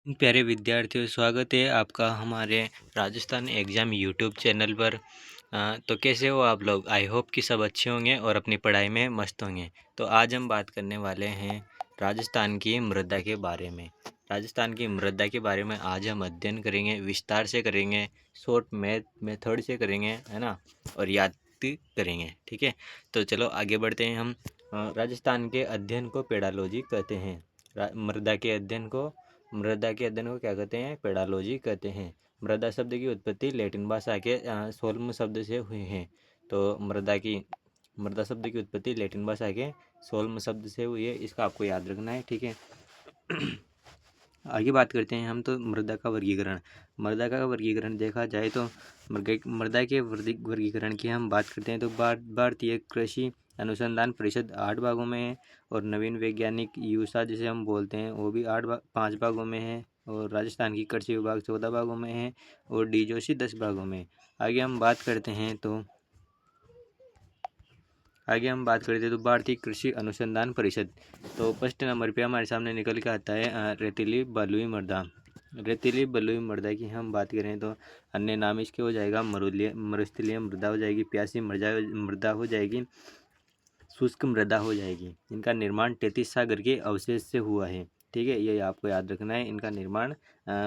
प्यारे विद्यार्थियों, स्वागत है आपका हमारे राजस्थान एग्ज़ाम यूट्यूब चैनल पर। तो कैसे हो आप लोग? आई होप कि सब अच्छे होंगे और अपनी पढ़ाई में मस्त होंगे। तो आज हम बात करने वाले हैं राजस्थान की मृदा के बारे में। राजस्थान की मृदा के बारे में आज हम अध्ययन करेंगे, विस्तार से करेंगे, शॉर्ट मेथड से करेंगे, है ना, और याद करेंगे। ठीक है, तो चलो आगे बढ़ते हैं हम। राजस्थान के अध्ययन को पेडालॉजी कहते हैं। मृदा के अध्ययन को क्या कहते हैं? पेडालॉजी कहते हैं। मृदा शब्द की उत्पत्ति लैटिन भाषा के सोल्म शब्द से हुई है। तो मृदा शब्द की उत्पत्ति लैटिन भाषा के सोल्म शब्द से हुई है। इसका आपको याद रखना है। ठीक है। आगे बात करते हैं हम। तो मृदा का वर्गीकरण देखा जाए तो मृदा के वर्गीकरण की हम बात करते हैं तो भारतीय कृषि अनुसंधान परिषद 8 भागों में है, और नवीन वैज्ञानिक यूसा जिसे हम बोलते हैं वो भी 5 भागों में है, और राजस्थान की कृषि विभाग 14 भागों में है, और डी जोशी 10 भागों में। आगे हम बात करते हैं तो भारतीय कृषि अनुसंधान परिषद। तो फर्स्ट नंबर पे हमारे सामने निकल के आता है रेतीली बलुई मृदा। रेतीली बलुई मृदा की हम बात करें तो अन्य नाम इसके हो जाएगा मरुस्थलीय मृदा हो जाएगी, प्यासी मृदा हो जाएगी, शुष्क मृदा हो जाएगी। इनका निर्माण 33 सागर के अवशेष से हुआ है। ठीक है, ये आपको याद रखना है। इनका निर्माण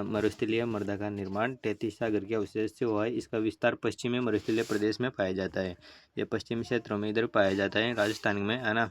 मरुस्थलीय मृदा का निर्माण 33 सागर के अवशेष से हुआ है। इसका विस्तार पश्चिमी मरुस्थलीय प्रदेश में पाया जाता है। ये पश्चिमी क्षेत्रों में इधर पाया जाता है, राजस्थान में, है ना।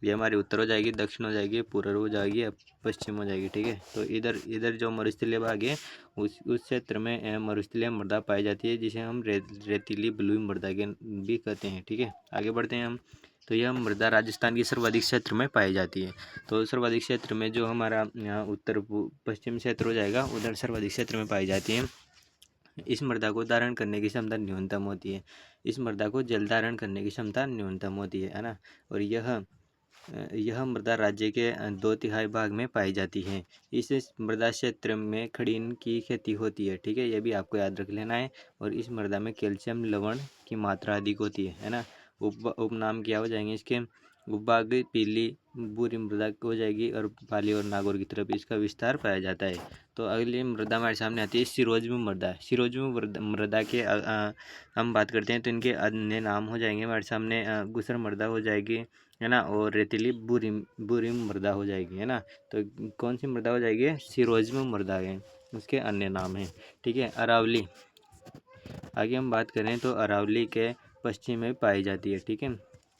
ये हमारी उत्तर हो जाएगी, दक्षिण हो जाएगी, पूर्व हो जाएगी, पश्चिम हो जाएगी। ठीक है, तो इधर इधर जो मरुस्थलीय भाग है उस क्षेत्र में मरुस्थलीय मृदा पाई जाती है, जिसे हम रेतीली बलुई मृदा के भी कहते हैं। ठीक है, आगे बढ़ते हैं हम। तो यह मृदा राजस्थान के सर्वाधिक क्षेत्र में पाई जाती है। तो सर्वाधिक क्षेत्र में जो हमारा यहाँ उत्तर पश्चिम क्षेत्र हो जाएगा, उधर सर्वाधिक क्षेत्र में पाई जाती है। इस मृदा को धारण करने की क्षमता न्यूनतम होती है। इस मृदा को जल धारण करने की क्षमता न्यूनतम होती है ना। और यह मृदा राज्य के 2/3 भाग में पाई जाती है। इस मृदा क्षेत्र में खड़ीन की खेती होती है। ठीक है, ये भी आपको याद रख लेना है। और इस मृदा में कैल्शियम लवण की मात्रा अधिक होती है ना। उपनाम क्या हो जाएंगे इसके? उपभाग पीली भूरी मृदा हो जाएगी, और पाली और नागौर की तरफ इसका विस्तार पाया जाता है। तो अगली मृदा हमारे सामने आती है सिरोज्म मृदा। मृदा के हम बात करते हैं तो इनके अन्य नाम हो जाएंगे हमारे सामने। गुसर मृदा हो जाएगी, है ना, और रेतीली बुरी मृदा हो जाएगी, है ना। तो कौन सी मृदा हो जाएगी? सिरोज्म मृदा है, उसके अन्य नाम हैं। ठीक है, अरावली। आगे हम बात करें तो अरावली के पश्चिम में पाई जाती है। ठीक है,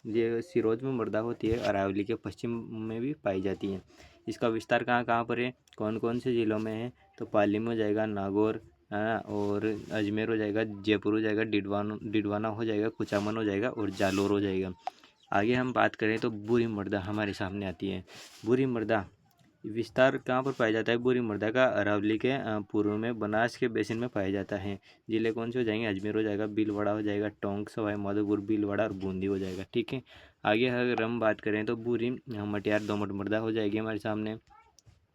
ये सिरोज्म मृदा होती है, अरावली के पश्चिम में भी पाई जाती है। इसका विस्तार कहाँ कहाँ पर है, कौन कौन से ज़िलों में है? तो पाली में हो जाएगा, नागौर, है ना, और अजमेर हो जाएगा, जयपुर हो जाएगा, डिडवाना हो जाएगा, कुचामन हो जाएगा, और जालोर हो जाएगा। आगे हम बात करें तो बुरी मृदा हमारे सामने आती है। बुरी मृदा विस्तार कहाँ पर पाया जाता है? बुरी मृदा का अरावली के पूर्व में बनास के बेसिन में पाया जाता है। जिले कौन से हो जाएंगे? अजमेर हो जाएगा, भीलवाड़ा हो जाएगा, टोंक, सवाई माधोपुर, भीलवाड़ा और बूंदी हो जाएगा। ठीक है, आगे अगर हम बात करें तो बुरी मटियार दोमट मृदा हो जाएगी हमारे सामने,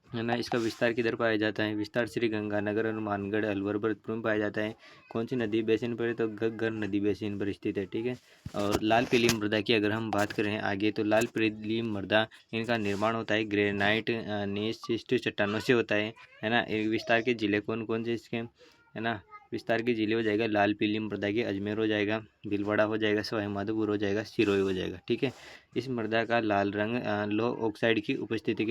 है ना। इसका विस्तार किधर पाया जाता है? विस्तार श्री गंगानगर और मानगढ़, अलवर, भरतपुर में पाया जाता है। कौन सी नदी बेसिन पर है? तो घग्गर नदी बेसिन पर स्थित है। ठीक है, और लाल पीली मृदा की अगर हम बात करें आगे, तो लाल पीली मृदा, इनका निर्माण होता है ग्रेनाइट नीच चट्टानों से होता है ना। विस्तार के जिले कौन कौन से इसके, है ना। विस्तार के जिले हो जाएगा लाल पीली मृदा के, अजमेर हो जाएगा, भीलवाड़ा हो जाएगा, सवाई माधोपुर हो जाएगा, सिरोही हो जाएगा। ठीक है, इस मृदा का लाल रंग लौह ऑक्साइड की उपस्थिति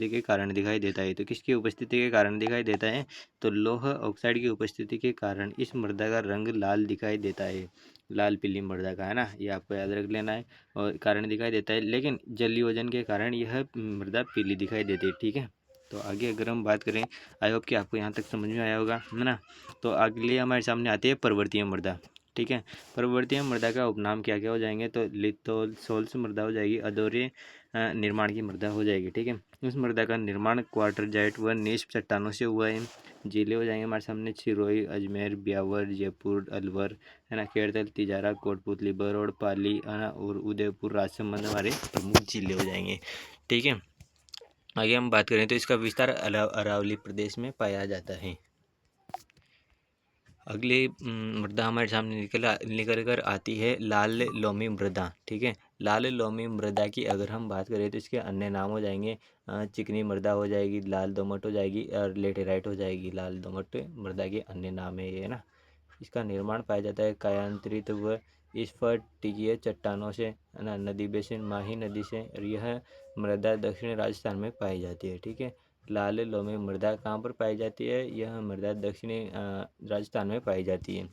के कारण दिखाई देता है। तो किसकी उपस्थिति के कारण दिखाई देता है? तो लौह ऑक्साइड की उपस्थिति के कारण इस मृदा का रंग लाल दिखाई देता है, लाल पीली मृदा का, है ना। ये आपको याद रख लेना है। और कारण दिखाई देता है, लेकिन जलीयोजन के कारण यह मृदा पीली दिखाई देती है। ठीक है, तो आगे अगर हम बात करें, आई होप कि आपको यहाँ तक समझ में आया होगा, है ना। तो अगले हमारे सामने आती है पर्वतीय मृदा। ठीक है, पर्वतीय मृदा का उपनाम क्या क्या हो जाएंगे? तो लिथोल सोल्स मृदा हो जाएगी, अधोरे निर्माण की मृदा हो जाएगी। ठीक है, इस मृदा का निर्माण क्वार्टरजाइट व नीच चट्टानों से हुआ है। जिले हो जाएंगे हमारे सामने सिरोही, अजमेर, ब्यावर, जयपुर, अलवर, है ना, खेड़तल, तिजारा, कोटपुतली, बरौड़, पाली, है ना, और उदयपुर, राजसमंद हमारे प्रमुख जिले हो जाएंगे। ठीक है, आगे हम बात करें तो इसका विस्तार अरावली प्रदेश में पाया जाता है। अगली मृदा हमारे सामने निकल कर आती है लाल लोमी मृदा। ठीक है, लाल लोमी मृदा की अगर हम बात करें तो इसके अन्य नाम हो जाएंगे चिकनी मृदा हो जाएगी, लाल दोमट हो जाएगी और लेटेराइट हो जाएगी। लाल दोमट मृदा के अन्य नाम है ये ना। इसका निर्माण पाया जाता है कायांतरित व स्फटिकीय चट्टानों से, है ना, नदी बेसिन माही नदी से, और यह मृदा दक्षिण राजस्थान में पाई जाती है। ठीक है, लाल लोमी मृदा कहाँ पर पाई जाती है? यह मृदा दक्षिणी राजस्थान में पाई जाती है।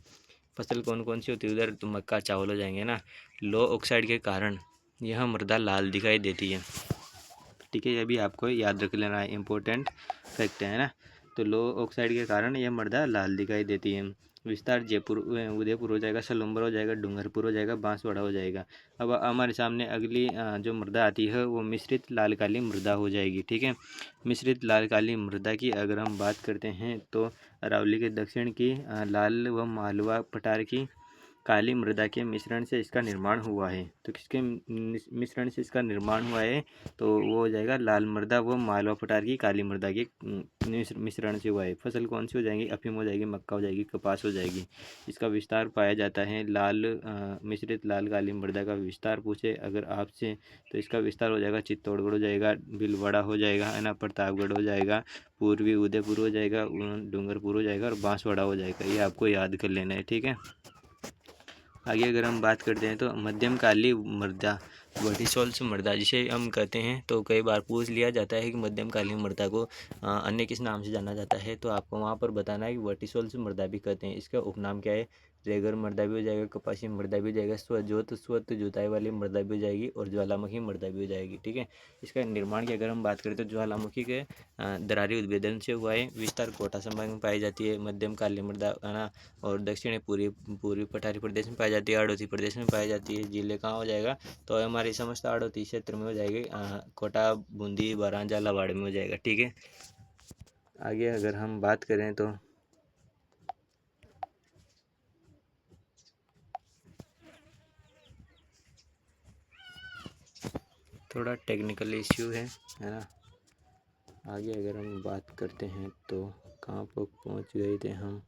फसल कौन कौन सी होती है उधर? तो मक्का चावल हो जाएंगे ना। लो ऑक्साइड के कारण यह मृदा लाल दिखाई देती है। ठीक है, ये भी आपको याद रख लेना है, इम्पोर्टेंट फैक्ट है ना। तो लो ऑक्साइड के कारण यह मृदा लाल दिखाई देती है। विस्तार जयपुर उदयपुर हो जाएगा, सलूम्बर हो जाएगा, डूंगरपुर हो जाएगा, बांसवाड़ा हो जाएगा। अब हमारे सामने अगली जो मृदा आती है वो मिश्रित लाल काली मृदा हो जाएगी। ठीक है, मिश्रित लाल काली मृदा की अगर हम बात करते हैं तो अरावली के दक्षिण की लाल व मालवा पठार की काली मृदा के मिश्रण से इसका निर्माण हुआ है। तो किसके मिश्रण से इसका निर्माण हुआ है? तो वो हो जाएगा लाल मृदा व मालवा पठार की काली मृदा के मिश्रण से हुआ है। फसल कौन सी हो जाएगी? अफीम हो जाएगी, मक्का हो जाएगी, कपास हो जाएगी। इसका विस्तार पाया जाता है मिश्रित लाल काली मृदा का विस्तार पूछे अगर आपसे तो इसका विस्तार हो जाएगा चित्तौड़गढ़ हो जाएगा, भीलवाड़ा हो जाएगा, है ना, प्रतापगढ़ हो जाएगा, पूर्वी उदयपुर हो जाएगा, डूंगरपुर हो जाएगा और बांसवाड़ा हो जाएगा। ये आपको याद कर लेना है। ठीक है, आगे अगर हम बात करते हैं तो मध्यम काली मृदा, वर्टिसोल्स मृदा जिसे हम कहते हैं, तो कई बार पूछ लिया जाता है कि मध्यम काली मृदा को अन्य किस नाम से जाना जाता है, तो आपको वहाँ पर बताना है कि वर्टिसोल्स मृदा भी कहते हैं। इसका उपनाम क्या है? रेगर मृदा भी हो जाएगा, कपासी मृदा भी हो जाएगा, स्वत जुताई वाली मृदा भी हो जाएगी और ज्वालामुखी मृदा भी हो जाएगी। ठीक है, इसका निर्माण की अगर हम बात करें तो ज्वालामुखी के दरारी उद्भेदन से हुआ है। विस्तार कोटा संभाग में पाई जाती है मध्यम काली मृदा, है ना, और दक्षिणी पूर्वी पठारी प्रदेश में पाई जाती है, अड़ोती प्रदेश में पाई जाती है। जिले कहाँ हो जाएगा? तो हमारी समस्त अड़ोती क्षेत्र में हो जाएगी, कोटा, बूंदी, बरांजा, लवाड़ में हो जाएगा। ठीक है, आगे अगर हम बात करें तो थोड़ा टेक्निकल इश्यू है ना। आगे अगर हम बात करते हैं तो कहाँ पर पहुँच गए थे हम?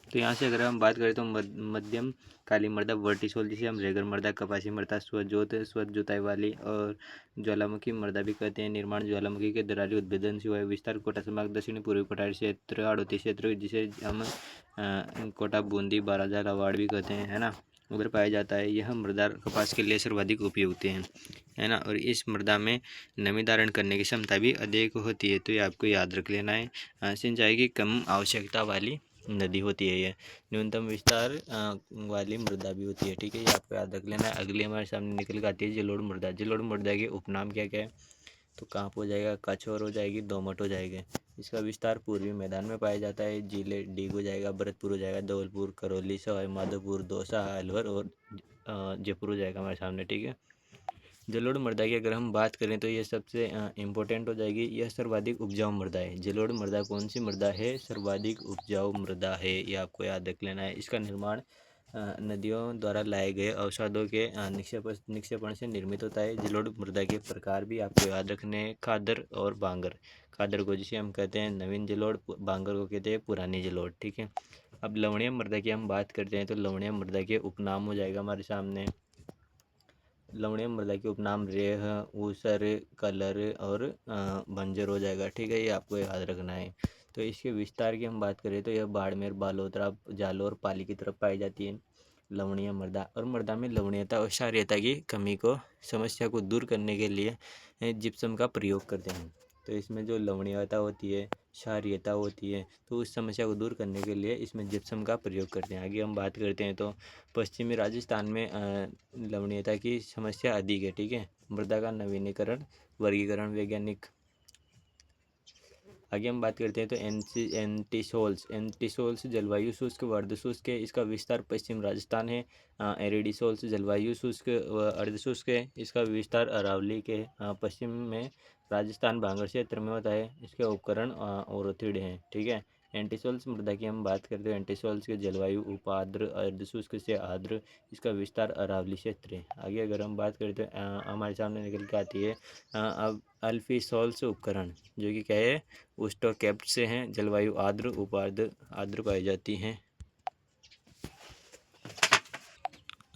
तो यहाँ से अगर हम बात करें तो मध्यम काली मृदा वर्टिसोल जिसे हम रेगर मृदा, कपासी मृदा, स्वत जुताई वाली और ज्वालामुखी मृदा भी कहते हैं। निर्माण ज्वालामुखी के दरारी उद्भेदन से हुआ है। विस्तार कोटा संभाग, दक्षिणी पूर्वी पठारी क्षेत्र, अड़ोती क्षेत्र जिसे हम कोटा, बूंदी, बाराजा, लवाड़ भी कहते हैं, है ना, उधर पाया जाता है। यह मृदा कपास के लिए सर्वाधिक उपयुक्त है ना, और इस मृदा में नमी धारण करने की क्षमता भी अधिक होती है। तो ये आपको याद रख लेना है। सिंचाई की कम आवश्यकता वाली नदी होती है। ये न्यूनतम विस्तार वाली मृदा भी होती है। ठीक है, ये आपको याद रख लेना है। अगली हमारे सामने निकल के आती है जलोढ़ मृदा। जलोढ़ मृदा के उपनाम क्या क्या है? तो कांप हो जाएगा, कछोर हो जाएगी, दोमट हो जाएगा। इसका विस्तार पूर्वी मैदान में पाया जाता है। जिले डीग हो जाएगा, भरतपुर हो जाएगा, धौलपुर, करौली, सवाई माधोपुर, दौसा, अलवर और जयपुर हो जाएगा हमारे सामने। ठीक है, जलोढ़ मृदा की अगर हम बात करें तो ये सबसे इम्पोर्टेंट हो जाएगी। यह सर्वाधिक उपजाऊ मृदा है। जलोढ़ मृदा कौन सी मृदा है? सर्वाधिक उपजाऊ मृदा है। ये आपको याद रख लेना है। इसका निर्माण नदियों द्वारा लाए गए अवसादों के निक्षेपण से निर्मित होता है। जलोढ़ मृदा के प्रकार भी आपको याद रखने हैं, खादर और बांगर। खादर को जिसे हम कहते हैं नवीन जलोढ़, बांगर को कहते हैं पुरानी जलोढ़। ठीक है, अब लवणीय मृदा की हम बात करते हैं तो लवणीय मृदा के उपनाम हो जाएगा हमारे सामने। लवणीय मृदा के उपनाम रेह, ऊसर, कलर और बंजर हो जाएगा। ठीक है, ये आपको याद रखना है। तो इसके विस्तार की हम बात करें तो यह बाड़मेर, बालोतरा, जालौर, पाली की तरफ पाई जाती है। लवणीय मृदा, और मृदा में लवणीयता और क्षारीयता की कमी को समस्या को दूर करने के लिए जिप्सम का प्रयोग करते हैं। तो इसमें जो लवणीयता होती है, क्षारीयता होती है, तो उस समस्या को दूर करने के लिए इसमें जिप्सम का प्रयोग करते हैं। आगे हम बात करते हैं तो पश्चिमी राजस्थान में लवणीयता की समस्या अधिक है। ठीक है। मृदा का नवीनीकरण, वर्गीकरण, वैज्ञानिक। आगे हम बात करते हैं तो एंटीसोल्स जलवायु शुष्क व अर्धशुष्क है, इसका विस्तार पश्चिम राजस्थान है। एरिडीसोल्स जलवायु शुष्क व अर्धशुष्क है, इसका विस्तार अरावली के पश्चिम में राजस्थान भांगड़ क्षेत्र में होता है। इसके उपकरण ओरोथिड हैं। ठीक है। एंटीसोल्स मृदा की हम बात करते हैं। एंटीसोल्स के जलवायु उपाद्र, अर्धशुष्क से आर्द्र, इसका विस्तार अरावली क्षेत्र है। आगे अगर हम बात करते हैं हमारे सामने निकल के आती है अब अल्फीसोल्स उपकरण, जो कि क्या है, उस्टोकैप्ट से हैं। जलवायु आर्द्र, उपार्द्र, आर्द्र पाई जाती हैं।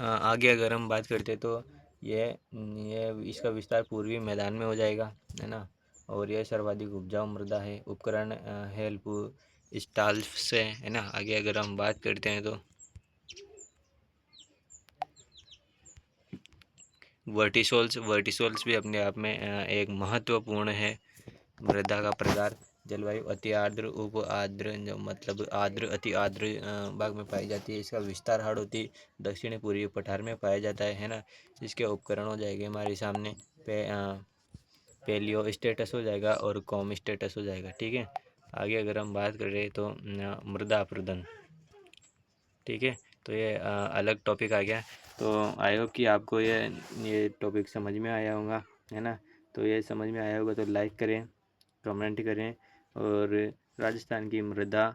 आगे अगर हम बात करते हैं तो ये इसका विस्तार पूर्वी मैदान में हो जाएगा, है ना। और यह सर्वाधिक उपजाऊ मृदा है। उपकरण हेल्प स्टाल्फ से, है ना। आगे अगर हम बात करते हैं तो वर्टिसोल्स भी अपने आप में एक महत्वपूर्ण है मृदा का प्रकार। जलवायु अति आर्द्र, उप आर्द्र, जो मतलब आर्द्र, अति आर्द्र भाग में पाई जाती है। इसका विस्तार हाड़ौती, दक्षिणी पूर्वी पठार में पाया जाता है ना। इसके उपकरण हो जाएंगे हमारे सामने पेलियो स्टेटस हो जाएगा और कॉम स्टेटस हो जाएगा। ठीक है। आगे अगर हम बात कर रहे हैं तो मृदा अपरदन। ठीक है। तो ये अलग टॉपिक आ गया। तो आई होप कि आपको ये टॉपिक समझ में आया होगा, है ना। तो ये समझ में आया होगा तो लाइक करें, कमेंट करें। और राजस्थान की मृदा,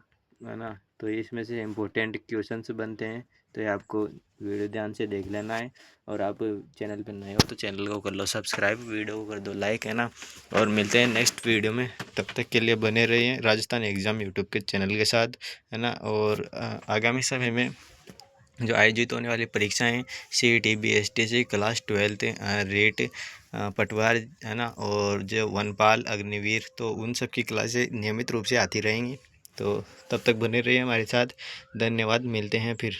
है ना, तो इसमें से इम्पोर्टेंट क्वेश्चंस बनते हैं। तो ये आपको वीडियो ध्यान से देख लेना है। और आप चैनल पर नए हो तो चैनल को कर लो सब्सक्राइब, वीडियो को कर दो लाइक, है ना। और मिलते हैं नेक्स्ट वीडियो में। तब तक के लिए बने रहिए राजस्थान एग्ज़ाम यूट्यूब के चैनल के साथ, है ना। और आगामी समय में जो आयोजित होने वाली परीक्षाएं CET, BSTC, क्लास 12 रेट, पटवार, है ना, और जो वनपाल, अग्निवीर, तो उन सब की क्लासें नियमित रूप से आती रहेंगी। तो तब तक बने रहिए हमारे साथ। धन्यवाद। मिलते हैं फिर।